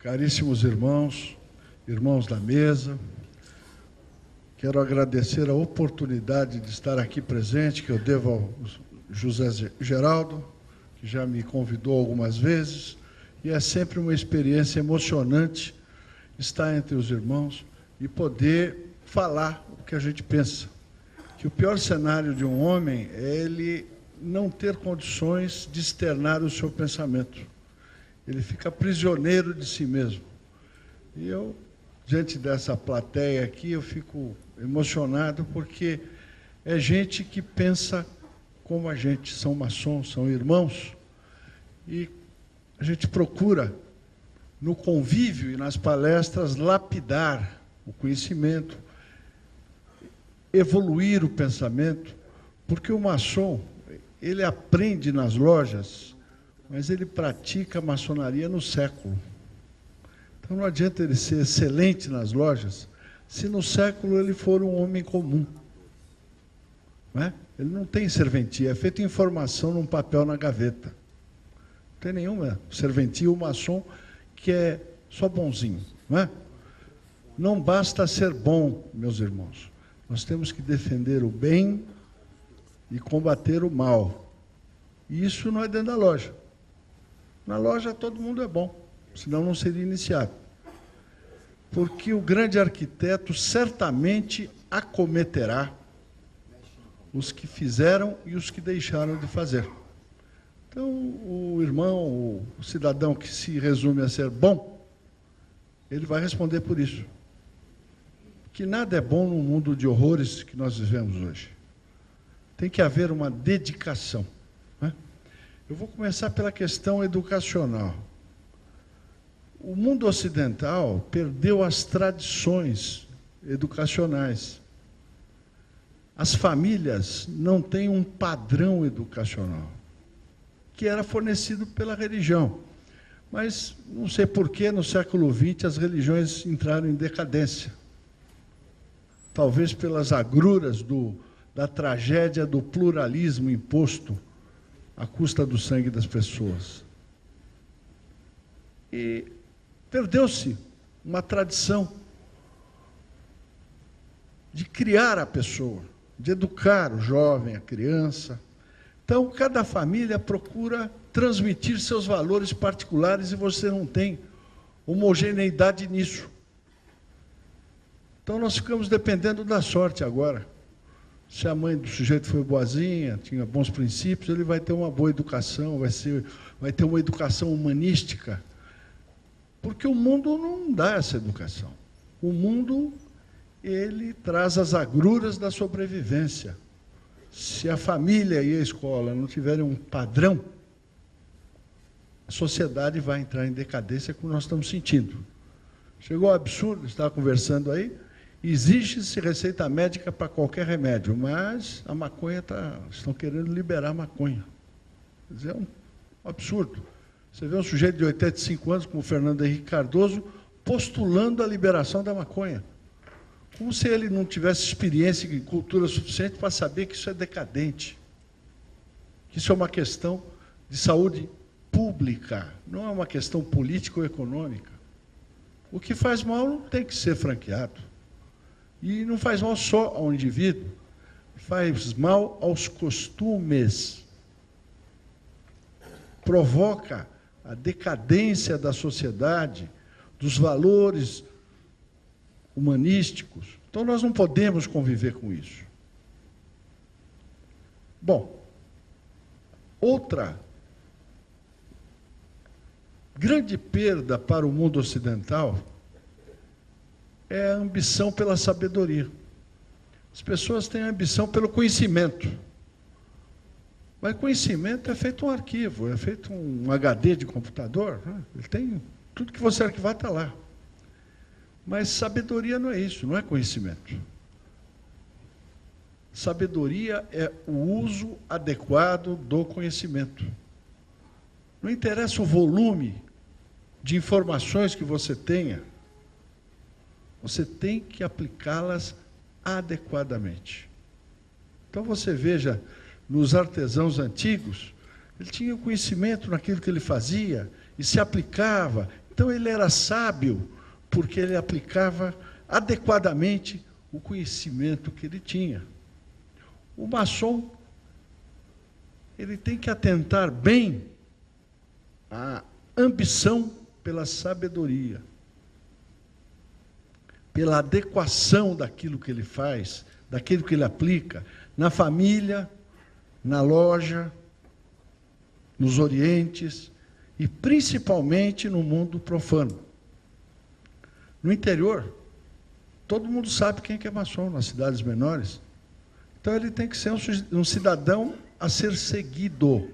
Caríssimos irmãos, irmãos da mesa, quero agradecer a oportunidade de estar aqui presente, que eu devo ao José Geraldo, que já me convidou algumas vezes, e é sempre uma experiência emocionante estar entre os irmãos e poder falar o que a gente pensa. Que o pior cenário de um homem é ele não ter condições de externar o seu pensamento. Ele fica prisioneiro de si mesmo. E eu, diante dessa plateia aqui, eu fico emocionado porque é gente que pensa como a gente, são maçons, são irmãos, e a gente procura, no convívio e nas palestras, lapidar o conhecimento, evoluir o pensamento, porque o maçom, ele aprende nas lojas, mas ele pratica a maçonaria no século. Então não adianta ele ser excelente nas lojas, se no século ele for um homem comum. Não é? Ele não tem serventia, é feita informação num papel na gaveta. Não tem nenhuma serventia, o maçom que é só bonzinho. Não é? Não basta ser bom, meus irmãos. Nós temos que defender o bem e combater o mal. E isso não é dentro da loja. Na loja todo mundo é bom, senão não seria iniciado. Porque o grande arquiteto certamente acometerá os que fizeram e os que deixaram de fazer. Então, o irmão, o cidadão que se resume a ser bom, ele vai responder por isso. Que nada é bom no mundo de horrores que nós vivemos hoje. Tem que haver uma dedicação. Né? Eu vou começar pela questão educacional. O mundo ocidental perdeu as tradições educacionais. As famílias não têm um padrão educacional, que era fornecido pela religião. Mas, não sei por que, no século XX, as religiões entraram em decadência. Talvez pelas agruras da tragédia do pluralismo imposto à custa do sangue das pessoas. E perdeu-se uma tradição de criar a pessoa, de educar o jovem, a criança. Então, cada família procura transmitir seus valores particulares e você não tem homogeneidade nisso. Então, nós ficamos dependendo da sorte agora. Se a mãe do sujeito foi boazinha, tinha bons princípios, ele vai ter uma boa educação, vai ter uma educação humanística. Porque o mundo não dá essa educação. O mundo, ele traz as agruras da sobrevivência. Se a família e a escola não tiverem um padrão, a sociedade vai entrar em decadência, como nós estamos sentindo. Chegou ao absurdo, estava conversando aí, existe-se receita médica para qualquer remédio, mas a maconha estão querendo liberar a maconha. Quer dizer, é um absurdo. Você vê um sujeito de 85 anos, como o Fernando Henrique Cardoso, postulando a liberação da maconha. Como se ele não tivesse experiência e cultura suficiente para saber que isso é decadente. Que isso é uma questão de saúde pública, não é uma questão política ou econômica. O que faz mal não tem que ser franqueado. E não faz mal só ao indivíduo, faz mal aos costumes. Provoca a decadência da sociedade, dos valores humanísticos. Então, nós não podemos conviver com isso. Bom, outra grande perda para o mundo ocidental é a ambição pela sabedoria. As pessoas têm a ambição pelo conhecimento. Mas conhecimento é feito um arquivo, é feito um HD de computador, né? Ele tem tudo que você arquivar está lá. Mas sabedoria não é isso, não é conhecimento. Sabedoria é o uso adequado do conhecimento. Não interessa o volume de informações que você tenha, você tem que aplicá-las adequadamente. Então você veja, nos artesãos antigos, ele tinha conhecimento naquilo que ele fazia, e se aplicava, Então, ele era sábio porque ele aplicava adequadamente o conhecimento que ele tinha. O maçom, ele tem que atentar bem à ambição pela sabedoria, pela adequação daquilo que ele faz, daquilo que ele aplica, na família, na loja, nos orientes e principalmente no mundo profano. No interior, todo mundo sabe quem é maçom, nas cidades menores. Então, ele tem que ser um cidadão a ser seguido.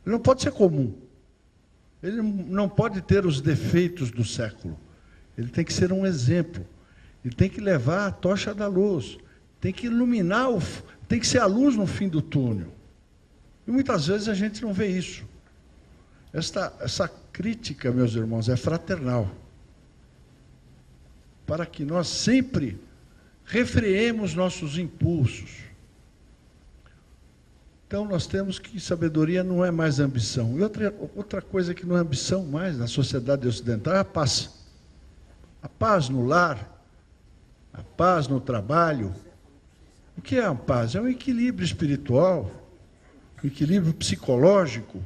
Ele não pode ser comum. Ele não pode ter os defeitos do século. Ele tem que ser um exemplo. Ele tem que levar a tocha da luz. Tem que iluminar, tem que ser a luz no fim do túnel. E muitas vezes a gente não vê isso. Essa crítica, meus irmãos, é fraternal. Para que nós sempre refreemos nossos impulsos. Então, nós temos que sabedoria não é mais ambição. E outra coisa que não é ambição mais na sociedade ocidental é a paz. A paz no lar, a paz no trabalho. O que é a paz? É um equilíbrio espiritual, um equilíbrio psicológico,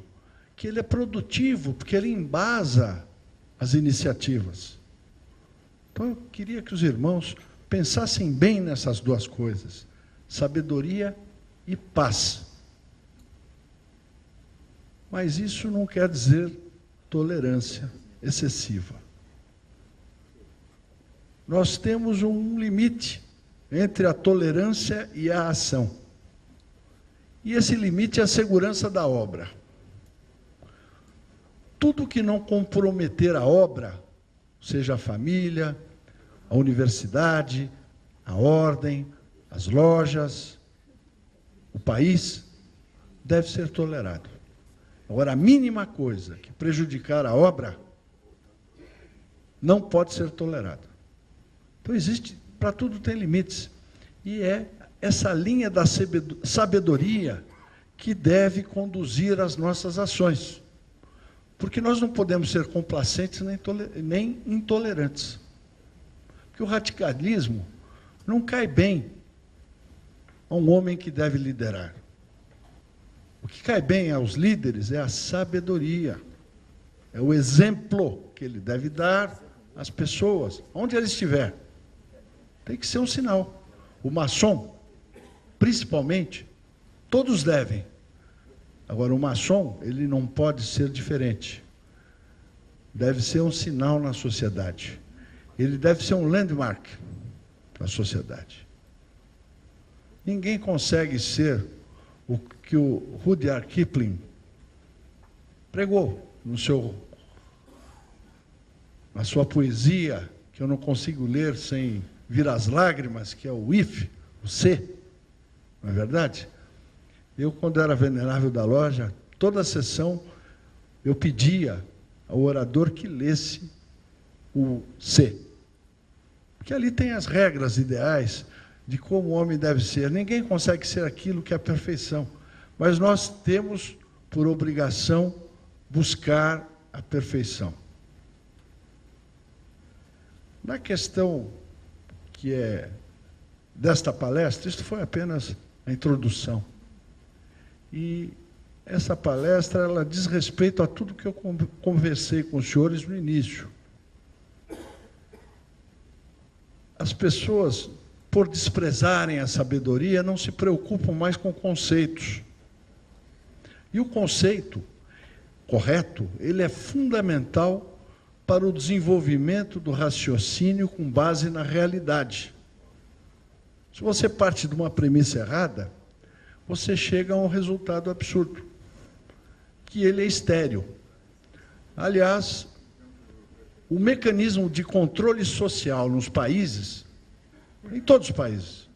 que ele é produtivo, porque ele embasa as iniciativas. Então, eu queria que os irmãos pensassem bem nessas duas coisas, sabedoria e paz. Mas isso não quer dizer tolerância excessiva. Nós temos um limite entre a tolerância e a ação. E esse limite é a segurança da obra. Tudo que não comprometer a obra, seja a família, a universidade, a ordem, as lojas, o país, deve ser tolerado. Agora, a mínima coisa que prejudicar a obra não pode ser tolerada. Então, para tudo tem limites. E é essa linha da sabedoria que deve conduzir as nossas ações. Porque nós não podemos ser complacentes nem intolerantes. Porque o radicalismo não cai bem a um homem que deve liderar. O que cai bem aos líderes é a sabedoria, é o exemplo que ele deve dar às pessoas, onde ele estiver. Tem que ser um sinal. O maçom, principalmente, todos devem. Agora, o maçom, ele não pode ser diferente. Deve ser um sinal na sociedade. Ele deve ser um landmark na sociedade. Ninguém consegue ser o que o Rudyard Kipling pregou na sua poesia, que eu não consigo ler sem vir às lágrimas, que é o if, o C, não é verdade? Eu, quando era venerável da loja, toda a sessão, eu pedia ao orador que lesse o C. Porque ali tem as regras ideais de como o homem deve ser. Ninguém consegue ser aquilo que é a perfeição. Mas nós temos, por obrigação, buscar a perfeição. Na questão que é desta palestra, isto foi apenas a introdução. E essa palestra, ela diz respeito a tudo que eu conversei com os senhores no início. As pessoas, por desprezarem a sabedoria, não se preocupam mais com conceitos. E o conceito correto, ele é fundamental para o desenvolvimento do raciocínio com base na realidade. Se você parte de uma premissa errada, você chega a um resultado absurdo, que ele é estéril. Aliás, o mecanismo de controle social nos países, em todos os países,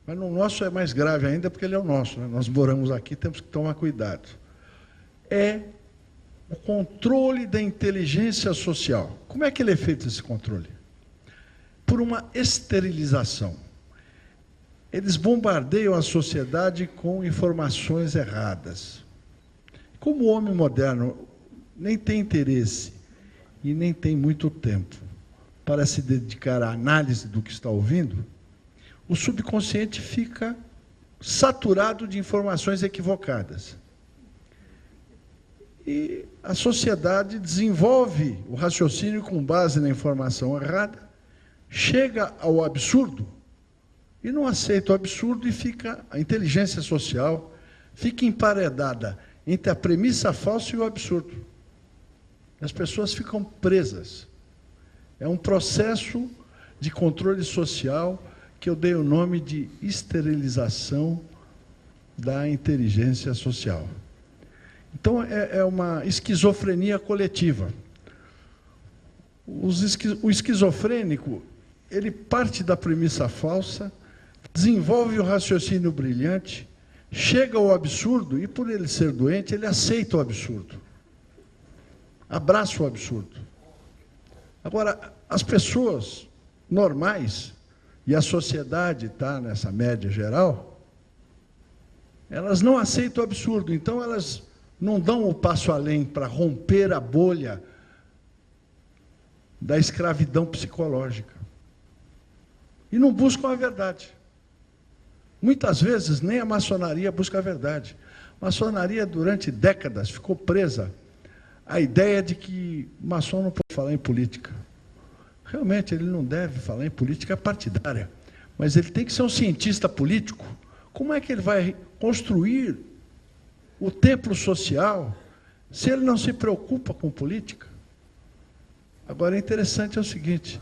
mas no nosso é mais grave ainda, porque ele é o nosso, né? Nós moramos aqui, temos que tomar cuidado. É o controle da inteligência social. Como é que ele é feito, esse controle? Por uma esterilização. Eles bombardeiam a sociedade com informações erradas. Como o homem moderno nem tem interesse e nem tem muito tempo para se dedicar à análise do que está ouvindo, o subconsciente fica saturado de informações equivocadas. E a sociedade desenvolve o raciocínio com base na informação errada, chega ao absurdo e não aceita o absurdo, e fica a inteligência social fica emparedada entre a premissa falsa e o absurdo. As pessoas ficam presas. É um processo de controle social que eu dei o nome de esterilização da inteligência social. Então, é uma esquizofrenia coletiva. O esquizofrênico, ele parte da premissa falsa, desenvolve o raciocínio brilhante, chega ao absurdo, e por ele ser doente, ele aceita o absurdo. Abraça o absurdo. Agora, as pessoas normais, e a sociedade está nessa média geral, elas não aceitam o absurdo, então elas não dão o passo além para romper a bolha da escravidão psicológica. E não buscam a verdade. Muitas vezes nem a maçonaria busca a verdade. A maçonaria, durante décadas, ficou presa à ideia de que o maçom não pode falar em política. Realmente, ele não deve falar em política partidária, mas ele tem que ser um cientista político. Como é que ele vai construir o templo social se ele não se preocupa com política? Agora, é interessante o seguinte,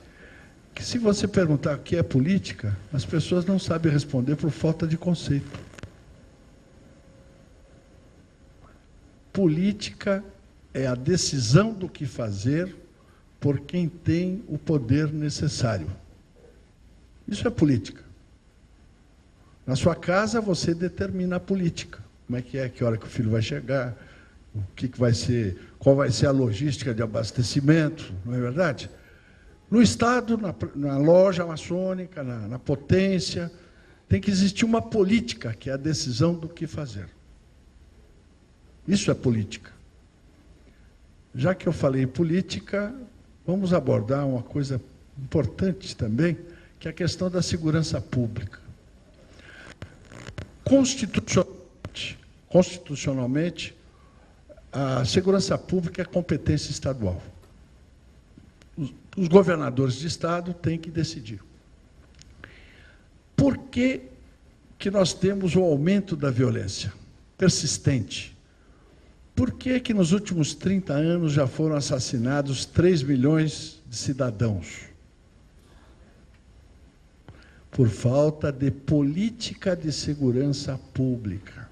que se você perguntar o que é política, as pessoas não sabem responder por falta de conceito. Política é a decisão do que fazer por quem tem o poder necessário. Isso é política. Na sua casa, você determina a política. Como é, que hora que o filho vai chegar, o que vai ser, qual vai ser a logística de abastecimento, não é verdade? No Estado, na loja maçônica, na potência, tem que existir uma política, que é a decisão do que fazer. Isso é política. Já que eu falei em política, vamos abordar uma coisa importante também, que é a questão da segurança pública. Constitucionalmente, a segurança pública é competência estadual. Os governadores de Estado têm que decidir. Por que nós temos o aumento da violência persistente? Por que nos últimos 30 anos já foram assassinados 3 milhões de cidadãos? Por falta de política de segurança pública.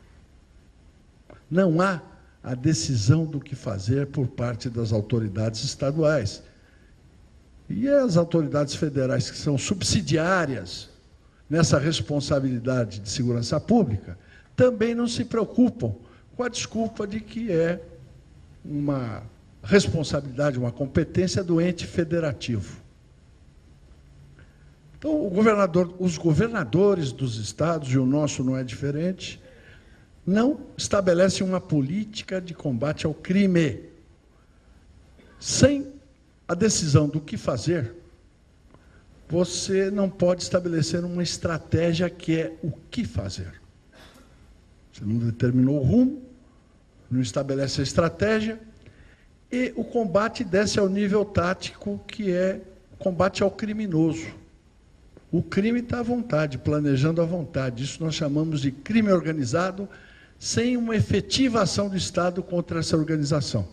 Não há a decisão do que fazer por parte das autoridades estaduais. E as autoridades federais, que são subsidiárias nessa responsabilidade de segurança pública, também não se preocupam, com a desculpa de que é uma responsabilidade, uma competência do ente federativo. Então, os governadores dos estados, e o nosso não é diferente, não estabelecem uma política de combate ao crime. Sem a decisão do que fazer, você não pode estabelecer uma estratégia que é o que fazer. Você não determinou o rumo, não estabelece a estratégia, e o combate desce ao nível tático, que é o combate ao criminoso. O crime está à vontade, planejando à vontade. Isso nós chamamos de crime organizado, sem uma efetiva ação do Estado contra essa organização.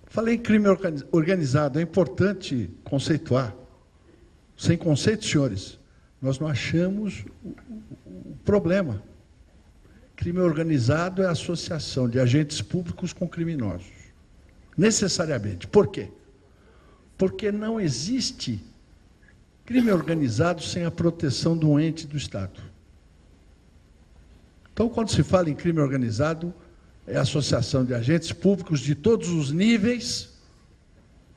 Falei em crime organizado, é importante conceituar. Sem conceito, senhores, nós não achamos o problema. Crime organizado é a associação de agentes públicos com criminosos. Necessariamente. Por quê? Porque não existe crime organizado sem a proteção de um ente do Estado. Então, quando se fala em crime organizado, é a associação de agentes públicos de todos os níveis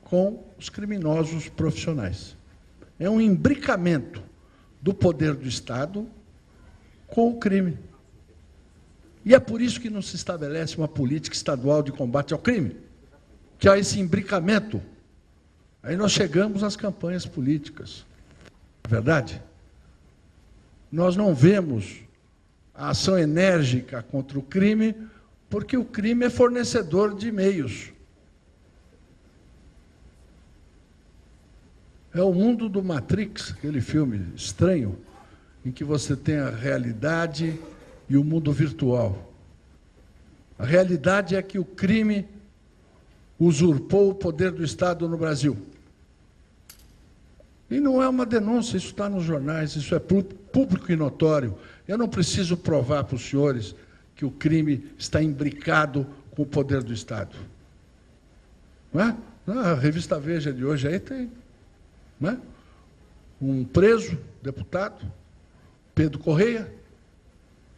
com os criminosos profissionais. É um imbricamento do poder do Estado com o crime. E é por isso que não se estabelece uma política estadual de combate ao crime, que há esse imbricamento. Aí nós chegamos às campanhas políticas. Não é verdade? Nós não vemos a ação enérgica contra o crime, porque o crime é fornecedor de meios. É o mundo do Matrix, aquele filme estranho, em que você tem a realidade e o mundo virtual. A realidade é que o crime usurpou o poder do Estado no Brasil. E não é uma denúncia, isso está nos jornais, isso é público e notório. Eu não preciso provar para os senhores que o crime está imbricado com o poder do Estado. Não é? A revista Veja de hoje aí tem, não é? Um preso, deputado, Pedro Correia,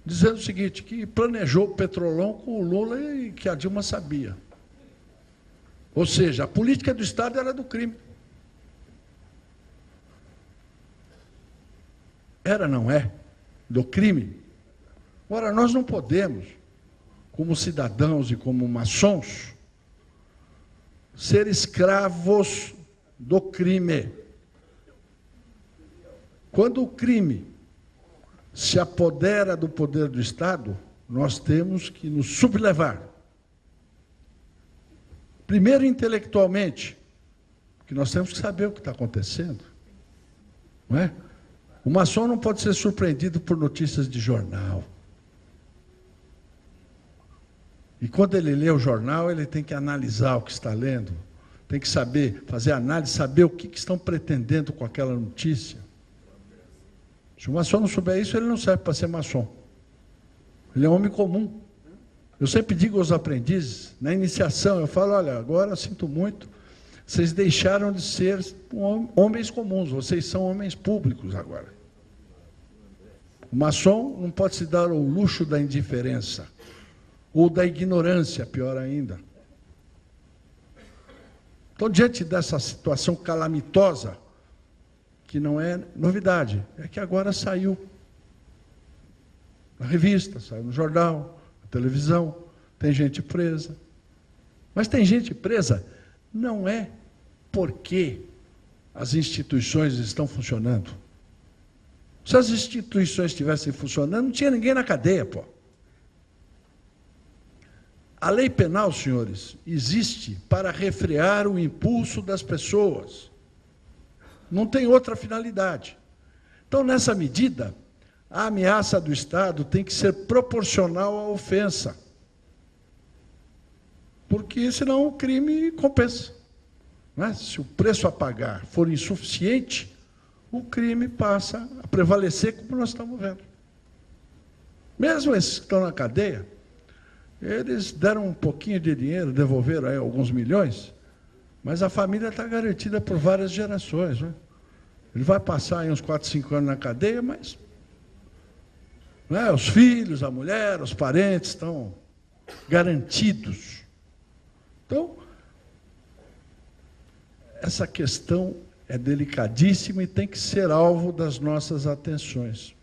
dizendo o seguinte, que planejou o Petrolão com o Lula e que a Dilma sabia. Ou seja, a política do Estado era do crime. Era, não é? Do crime. Ora, nós não podemos, como cidadãos e como maçons, ser escravos do crime. Quando o crime se apodera do poder do Estado, nós temos que nos sublevar. Primeiro, intelectualmente, porque nós temos que saber o que está acontecendo. Não é? O maçom não pode ser surpreendido por notícias de jornal. E quando ele lê o jornal, ele tem que analisar o que está lendo, tem que saber, fazer análise, saber o que estão pretendendo com aquela notícia. Se o maçom não souber isso, ele não serve para ser maçom. Ele é um homem comum. Eu sempre digo aos aprendizes, na iniciação, eu falo, olha, agora eu sinto muito, vocês deixaram de ser homens comuns, vocês são homens públicos agora. O maçom não pode se dar o luxo da indiferença, ou da ignorância, pior ainda. Então, diante dessa situação calamitosa, que não é novidade, é que agora saiu na revista, saiu no jornal, na televisão, tem gente presa. Mas tem gente presa não é porque as instituições estão funcionando. Se as instituições estivessem funcionando, não tinha ninguém na cadeia, pô. A lei penal, senhores, existe para refrear o impulso das pessoas. Não tem outra finalidade. Então, nessa medida, a ameaça do Estado tem que ser proporcional à ofensa. Porque senão o crime compensa. Não é? Se o preço a pagar for insuficiente, o crime passa a prevalecer, como nós estamos vendo. Mesmo esses que estão na cadeia, eles deram um pouquinho de dinheiro, devolveram aí alguns milhões, mas a família está garantida por várias gerações. Né? Ele vai passar aí uns 4, 5 anos na cadeia, mas né, os filhos, a mulher, os parentes estão garantidos. Então, essa questão é delicadíssima e tem que ser alvo das nossas atenções.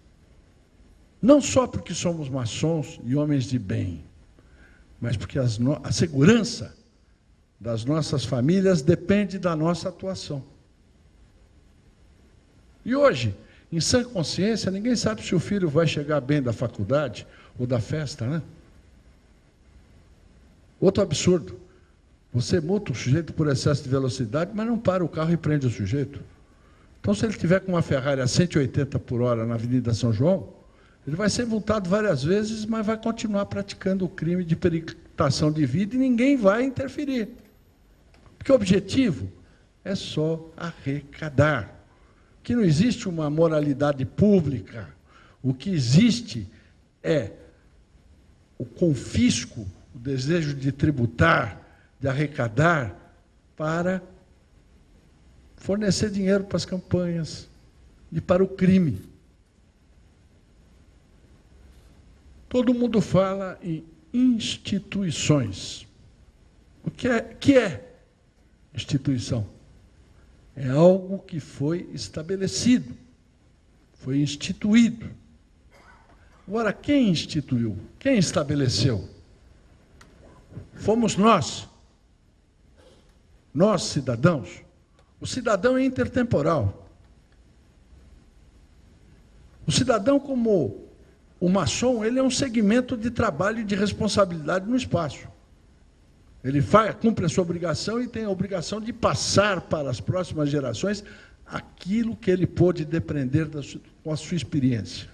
Não só porque somos maçons e homens de bem, mas porque a segurança das nossas famílias depende da nossa atuação. E hoje, em sã consciência, ninguém sabe se o filho vai chegar bem da faculdade ou da festa, né? Outro absurdo. Você multa o sujeito por excesso de velocidade, mas não para o carro e prende o sujeito. Então, se ele estiver com uma Ferrari a 180 por hora na Avenida São João, ele vai ser multado várias vezes, mas vai continuar praticando o crime de pericultação de vida e ninguém vai interferir. Porque o objetivo é só arrecadar. Que não existe uma moralidade pública. O que existe é o confisco, o desejo de tributar, de arrecadar, para fornecer dinheiro para as campanhas e para o crime. Todo mundo fala em instituições. O que é instituição? É algo que foi estabelecido, foi instituído. Agora, quem instituiu? Quem estabeleceu? Fomos nós. Nós, cidadãos. O cidadão é intertemporal. O cidadão, como o maçom, ele é um segmento de trabalho e de responsabilidade no espaço. Ele cumpre a sua obrigação e tem a obrigação de passar para as próximas gerações aquilo que ele pôde depreender com a sua experiência.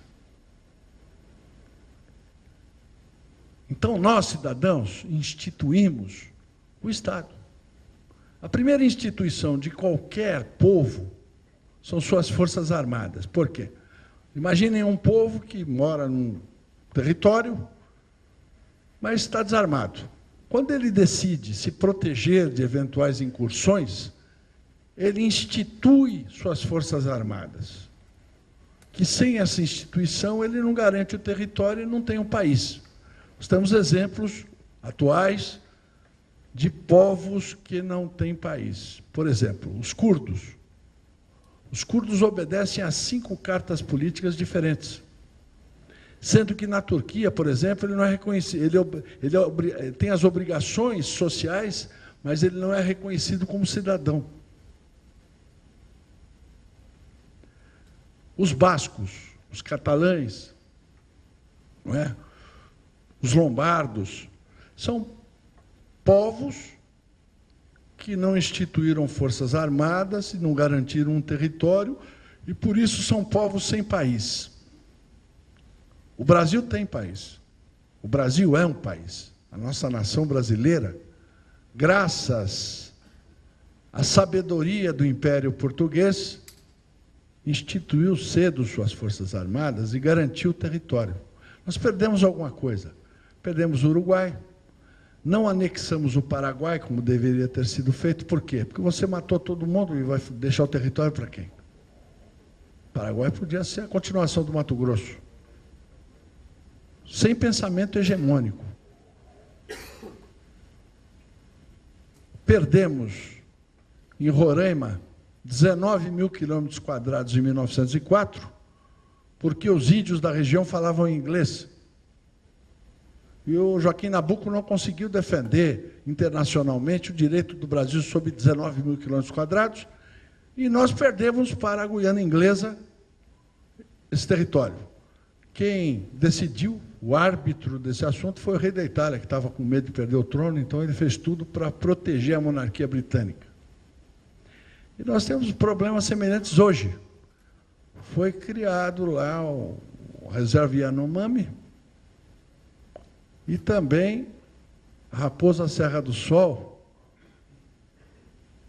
Então, nós, cidadãos, instituímos o Estado. A primeira instituição de qualquer povo são suas forças armadas. Por quê? Imaginem um povo que mora num território, mas está desarmado. Quando ele decide se proteger de eventuais incursões, ele institui suas forças armadas. Que sem essa instituição ele não garante o território e não tem um país. Nós temos exemplos atuais de povos que não têm país. Por exemplo, os curdos. Os curdos obedecem a 5 cartas políticas diferentes. Sendo que na Turquia, por exemplo, ele não é reconhecido, ele tem as obrigações sociais, mas ele não é reconhecido como cidadão. Os bascos, os catalães, não é? Os lombardos, são povos que não instituíram forças armadas e não garantiram um território, e por isso são povos sem país. O Brasil tem país. O Brasil é um país. A nossa nação brasileira, graças à sabedoria do Império Português, instituiu cedo suas forças armadas e garantiu o território. Nós perdemos alguma coisa. Perdemos o Uruguai. Não anexamos o Paraguai, como deveria ter sido feito. Por quê? Porque você matou todo mundo e vai deixar o território para quem? O Paraguai podia ser a continuação do Mato Grosso. Sem pensamento hegemônico. Perdemos, em Roraima, 19 mil quilômetros quadrados em 1904, porque os índios da região falavam inglês. E o Joaquim Nabuco não conseguiu defender internacionalmente o direito do Brasil sobre 19 mil quilômetros quadrados, e nós perdemos para a Guiana Inglesa esse território. Quem decidiu, o árbitro desse assunto, foi o rei da Itália, que estava com medo de perder o trono, então ele fez tudo para proteger a monarquia britânica. E nós temos problemas semelhantes hoje. Foi criado lá o Reserva Yanomami e também a Raposa Serra do Sol,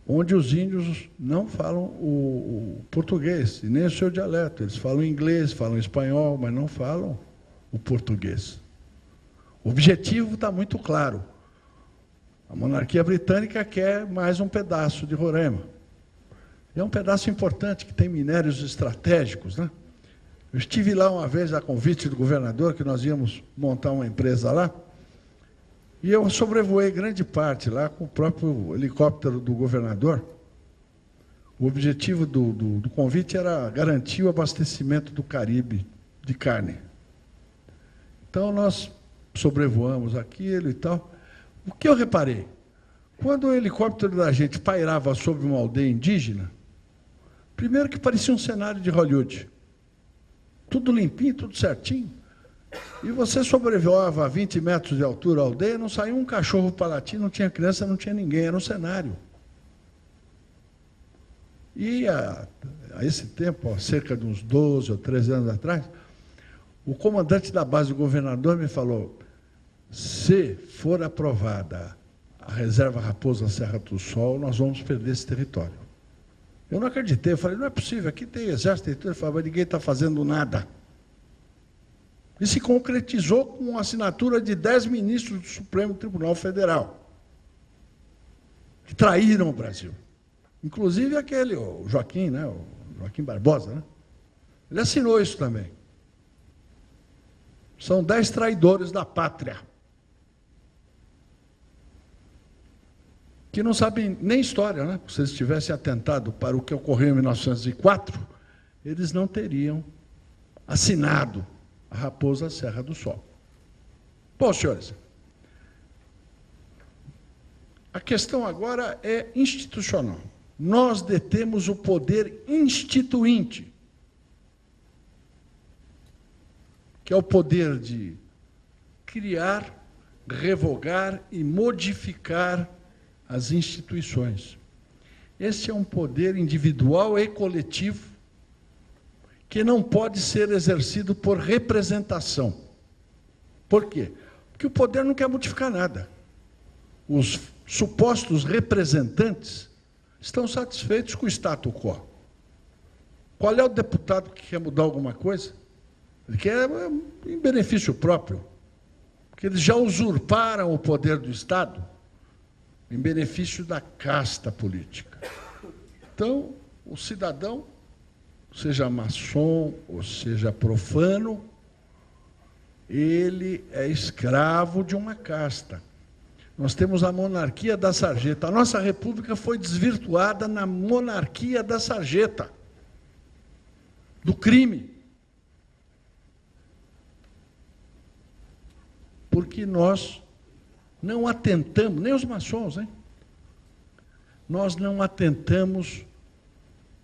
onde os índios não falam o português, e nem o seu dialeto. Eles falam inglês, falam espanhol, mas não falam o português. O objetivo está muito claro. A monarquia britânica quer mais um pedaço de Roraima. É um pedaço importante, que tem minérios estratégicos, né? Eu estive lá uma vez, a convite do governador, que nós íamos montar uma empresa lá, e eu sobrevoei grande parte lá com o próprio helicóptero do governador. O objetivo do convite era garantir o abastecimento do Caribe de carne. Então, nós sobrevoamos aquilo e tal. O que eu reparei? Quando o helicóptero da gente pairava sobre uma aldeia indígena, primeiro que parecia um cenário de Hollywood. Tudo limpinho, tudo certinho. E você sobrevoava a 20 metros de altura a aldeia, não saiu um cachorro para latir, não tinha criança, não tinha ninguém, era um cenário. E a esse tempo, há cerca de uns 12 ou 13 anos atrás, o comandante da base do governador me falou: se for aprovada a reserva Raposa Serra do Sol, nós vamos perder esse território. Eu não acreditei, eu falei, não é possível, aqui tem exército e tudo. Ele falou, mas ninguém está fazendo nada. E se concretizou com a assinatura de 10 ministros do Supremo Tribunal Federal, que traíram o Brasil. Inclusive aquele, o Joaquim, né, o Joaquim Barbosa, né? Ele assinou isso também. São 10 traidores da pátria, que não sabem nem história, né? Se eles tivessem atentado para o que ocorreu em 1904, eles não teriam assinado a Raposa Serra do Sol. Bom, senhores, a questão agora é institucional. Nós detemos o poder instituinte, que é o poder de criar, revogar e modificar as instituições. Esse é um poder individual e coletivo que não pode ser exercido por representação. Por quê? Porque o poder não quer modificar nada. Os supostos representantes estão satisfeitos com o status quo. Qual é o deputado que quer mudar alguma coisa? Ele quer em benefício próprio, porque eles já usurparam o poder do Estado em benefício da casta política. Então, o cidadão, seja maçom ou seja profano, ele é escravo de uma casta. Nós temos a monarquia da sarjeta. A nossa república foi desvirtuada na monarquia da sarjeta, do crime. Porque nós não atentamos, nem os maçons, hein? Nós não atentamos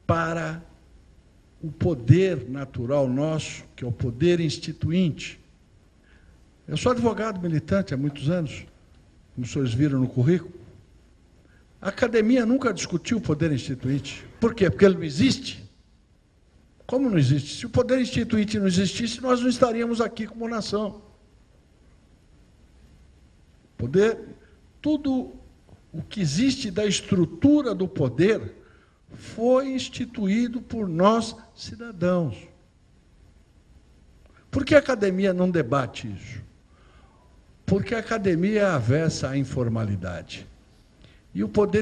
para o poder natural nosso, que é o poder instituinte. Eu sou advogado militante há muitos anos, como os senhores viram no currículo. A academia nunca discutiu o poder instituinte. Por quê? Porque ele não existe. Como não existe? Se o poder instituinte não existisse, nós não estaríamos aqui como nação. Poder, tudo o que existe da estrutura do poder foi instituído por nós, cidadãos. Por que a academia não debate isso? Porque a academia é avessa à informalidade. E o poder